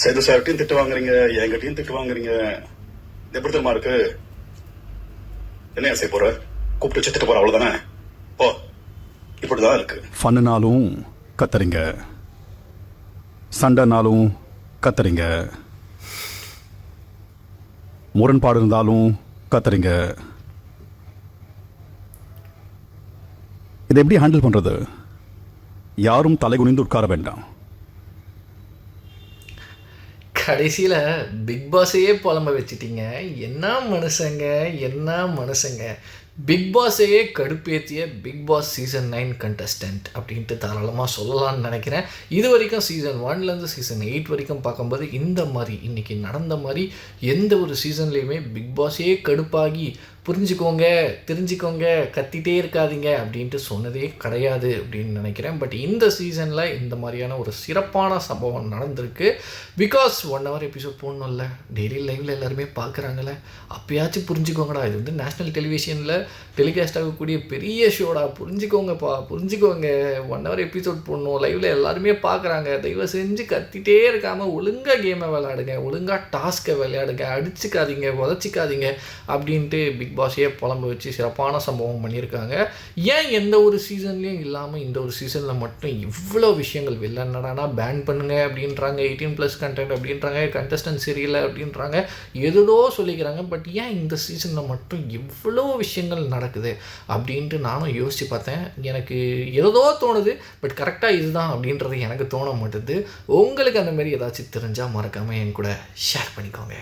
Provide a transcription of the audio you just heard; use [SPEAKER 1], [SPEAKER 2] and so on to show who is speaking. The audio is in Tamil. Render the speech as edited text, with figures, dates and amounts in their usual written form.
[SPEAKER 1] சேது சார்கிட்டையும் திட்டு வாங்குறீங்க, என்கிட்டயும் திட்டு வாங்குறீங்க. இது எப்படி தெரியுமா இருக்கு? என்ன செய்ய போற? கூப்பிட்டு வச்சு திட்டு போற, அவ்வளவுதானே? போ. இப்படிதான் இருக்கு.
[SPEAKER 2] ஃபன்னுனாலும் கத்துறீங்க, சண்டைனாலும் கத்துறீங்க, முரண்பாடு இருந்தாலும் கத்துறீங்க. இதை எப்படி ஹேண்டில் பண்றது? யாரும் தலை குனிந்து உட்கார வேண்டாம்.
[SPEAKER 3] கடைசியில் பிக் பாஸையே புலம்ப வச்சிட்டீங்க. என்ன மனுஷங்க, என்ன மனுஷங்க. பிக் பாஸையே கடுப்பேற்றிய பிக் பாஸ் சீசன் 9 கண்டஸ்டன்ட் அப்படின்ட்டு தாராளமாக சொல்லலாம்னு நினைக்கிறேன். இது வரைக்கும் சீசன் 1லேருந்து சீசன் 8 வரைக்கும் பார்க்கும்போது இந்த மாதிரி இன்றைக்கி நடந்த மாதிரி எந்த ஒரு சீசன்லேயுமே பிக் பாஸையே கடுப்பாகி புரிஞ்சுக்கோங்க, தெரிஞ்சுக்கோங்க, கத்திட்டே இருக்காதீங்க அப்படின்ட்டு சொன்னதே கிடையாது அப்படின்னு நினைக்கிறேன். பட் இந்த சீசனில் இந்த மாதிரியான ஒரு சிறப்பான சம்பவம் நடந்திருக்கு. பிகாஸ் 1 hour எபிசோட் போடணும்ல, டெய்லி லைவில் எல்லாருமே பார்க்குறாங்களே, அப்பயாச்சும் புரிஞ்சுக்கோங்கடா, இது வந்து நேஷ்னல் டெலிவிஷனில் டெலிகாஸ்ட் ஆகக்கூடிய பெரிய ஷோடா, புரிஞ்சுக்கோங்கப்பா, புரிஞ்சுக்கோங்க. 1 hour எபிசோட் போடணும், லைவில் எல்லாருமே பார்க்குறாங்க, தயவு செஞ்சு கத்திட்டே இருக்காமல் ஒழுங்காக கேமை விளையாடுங்க, ஒழுங்காக டாஸ்க்கை விளையாடுங்க, அடிச்சுக்காதீங்க, உதச்சிக்காதீங்க அப்படின்ட்டு பிக் பாஸையே புலம்பு வச்சு சிறப்பான சம்பவம் பண்ணியிருக்காங்க. ஏன் எந்த ஒரு சீசன்லேயும் இல்லாமல் இந்த ஒரு சீசனில் மட்டும் இவ்வளோ விஷயங்கள் வெளில என்னடானா பேன் பண்ணுங்க அப்படின்றாங்க, 18+ கண்டென்ட் அப்படின்றாங்க, கண்டஸ்டன்ட் சரியில்லை அப்படின்றாங்க, எதுதோ சொல்லிக்கிறாங்க. பட் ஏன் இந்த சீசனில் மட்டும் இவ்வளோ விஷயங்கள் நடக்குது அப்படின்ட்டு நானும் யோசித்து பார்த்தேன். எனக்கு ஏதோ தோணுது, பட் கரெக்டாக இதுதான் அப்படின்றது எனக்கு தோண மாட்டுது. உங்களுக்கு அந்த மாதிரி ஏதாச்சும் தெரிஞ்சால் மறக்காமல் என் கூட ஷேர் பண்ணிக்கோங்க.